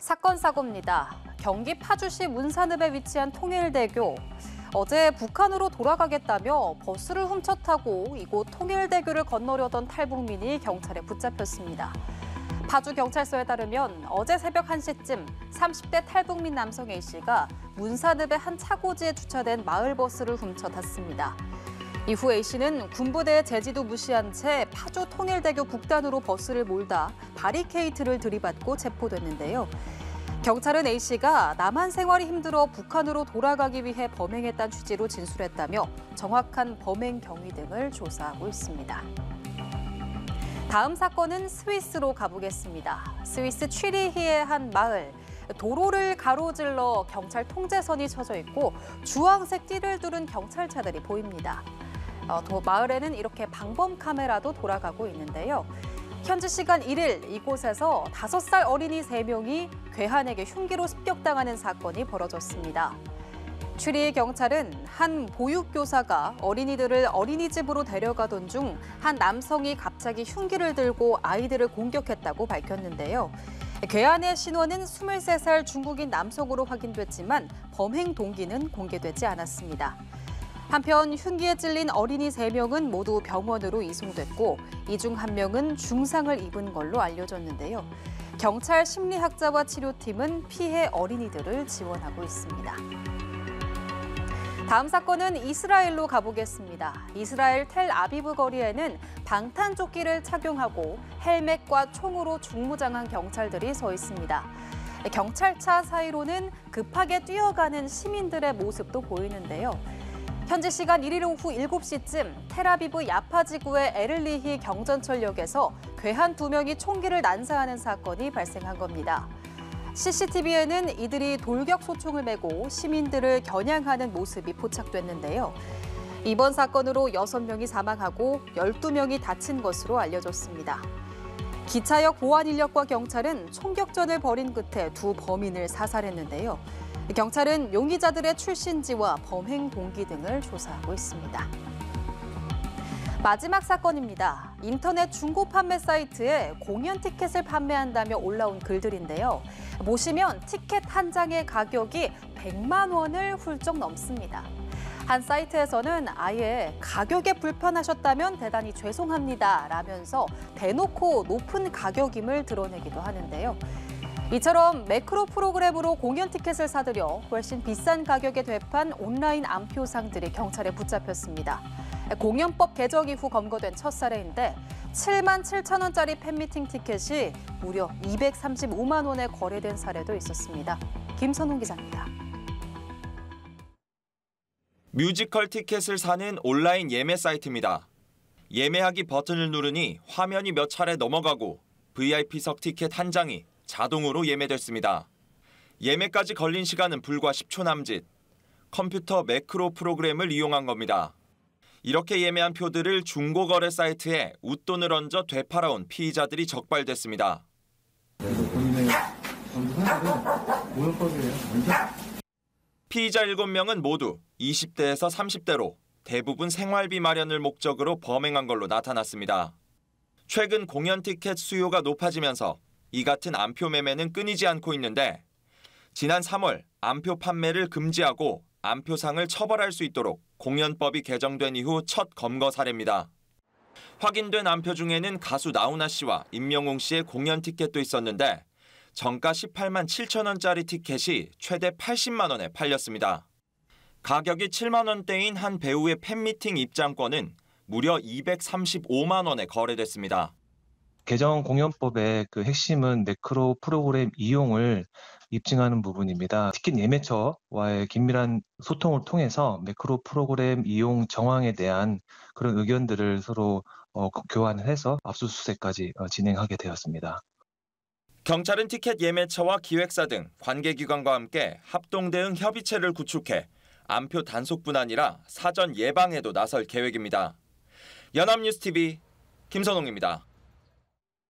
사건 사고입니다. 경기 파주시 문산읍에 위치한 통일대교. 어제 북한으로 돌아가겠다며 버스를 훔쳐 타고 이곳 통일대교를 건너려던 탈북민이 경찰에 붙잡혔습니다. 파주경찰서에 따르면 어제 새벽 1시쯤 30대 탈북민 남성 A씨가 문산읍의 한 차고지에 주차된 마을버스를 훔쳐 탔습니다. 이후 A씨는 군부대의 제지도 무시한 채 파주 통일대교 북단으로 버스를 몰다 바리케이트를 들이받고 체포됐는데요. 경찰은 A씨가 남한 생활이 힘들어 북한으로 돌아가기 위해 범행했다는 취지로 진술했다며 정확한 범행 경위 등을 조사하고 있습니다. 다음 사건은 스위스로 가보겠습니다. 스위스 취리히의 한 마을. 도로를 가로질러 경찰 통제선이 쳐져 있고 주황색 띠를 두른 경찰차들이 보입니다. 마을에는 이렇게 방범 카메라도 돌아가고 있는데요. 현지 시간 1일 이곳에서 5살 어린이 3명이 괴한에게 흉기로 습격당하는 사건이 벌어졌습니다. 취리히 경찰은 한 보육교사가 어린이들을 어린이집으로 데려가던 중 한 남성이 갑자기 흉기를 들고 아이들을 공격했다고 밝혔는데요. 괴한의 신원은 23살 중국인 남성으로 확인됐지만 범행 동기는 공개되지 않았습니다. 한편 흉기에 찔린 어린이 3명은 모두 병원으로 이송됐고 이 중 1명은 중상을 입은 걸로 알려졌는데요. 경찰 심리학자와 치료팀은 피해 어린이들을 지원하고 있습니다. 다음 사건은 이스라엘로 가보겠습니다. 이스라엘 텔아비브 거리에는 방탄조끼를 착용하고 헬멧과 총으로 중무장한 경찰들이 서 있습니다. 경찰차 사이로는 급하게 뛰어가는 시민들의 모습도 보이는데요. 현지 시간 1일 오후 7시쯤 텔아비브 야파 지구의 에를리히 경전철역에서 괴한 2명이 총기를 난사하는 사건이 발생한 겁니다. CCTV에는 이들이 돌격 소총을 메고 시민들을 겨냥하는 모습이 포착됐는데요. 이번 사건으로 6명이 사망하고 12명이 다친 것으로 알려졌습니다. 기차역 보안 인력과 경찰은 총격전을 벌인 끝에 2 범인을 사살했는데요. 경찰은 용의자들의 출신지와 범행 동기 등을 조사하고 있습니다. 마지막 사건입니다. 인터넷 중고 판매 사이트에 공연 티켓을 판매한다며 올라온 글들인데요. 보시면 티켓 한 장의 가격이 100만 원을 훌쩍 넘습니다. 한 사이트에서는 아예 가격에 불편하셨다면 대단히 죄송합니다 라면서 대놓고 높은 가격임을 드러내기도 하는데요. 이처럼 매크로 프로그램으로 공연 티켓을 사들여 훨씬 비싼 가격에 되판 온라인 암표상들이 경찰에 붙잡혔습니다. 공연법 개정 이후 검거된 첫 사례인데 7만 7천 원짜리 팬미팅 티켓이 무려 235만 원에 거래된 사례도 있었습니다. 김선홍 기자입니다. 뮤지컬 티켓을 사는 온라인 예매 사이트입니다. 예매하기 버튼을 누르니 화면이 몇 차례 넘어가고 VIP석 티켓 한 장이 자동으로 예매됐습니다. 예매까지 걸린 시간은 불과 10초 남짓. 컴퓨터 매크로 프로그램을 이용한 겁니다. 이렇게 예매한 표들을 중고거래 사이트에 웃돈을 얹어 되팔아온 피의자들이 적발됐습니다. 피의자 7명은 모두 20대에서 30대로 대부분 생활비 마련을 목적으로 범행한 걸로 나타났습니다. 최근 공연 티켓 수요가 높아지면서 이 같은 암표 매매는 끊이지 않고 있는데 지난 3월 암표 판매를 금지하고 암표상을 처벌할 수 있도록 공연법이 개정된 이후 첫 검거 사례입니다. 확인된 암표 중에는 가수 나훈아 씨와 임영웅 씨의 공연 티켓도 있었는데 정가 18만 7천 원짜리 티켓이 최대 80만 원에 팔렸습니다. 가격이 7만 원대인 한 배우의 팬미팅 입장권은 무려 235만 원에 거래됐습니다. 개정 공연법의 그 핵심은 매크로 프로그램 이용을 입증하는 부분입니다. 티켓 예매처와의 긴밀한 소통을 통해서 매크로 프로그램 이용 정황에 대한 그런 의견들을 서로 교환해서 압수수색까지 진행하게 되었습니다. 경찰은 티켓 예매처와 기획사 등 관계기관과 함께 합동대응 협의체를 구축해 암표 단속뿐 아니라 사전 예방에도 나설 계획입니다. 연합뉴스TV 김선홍입니다.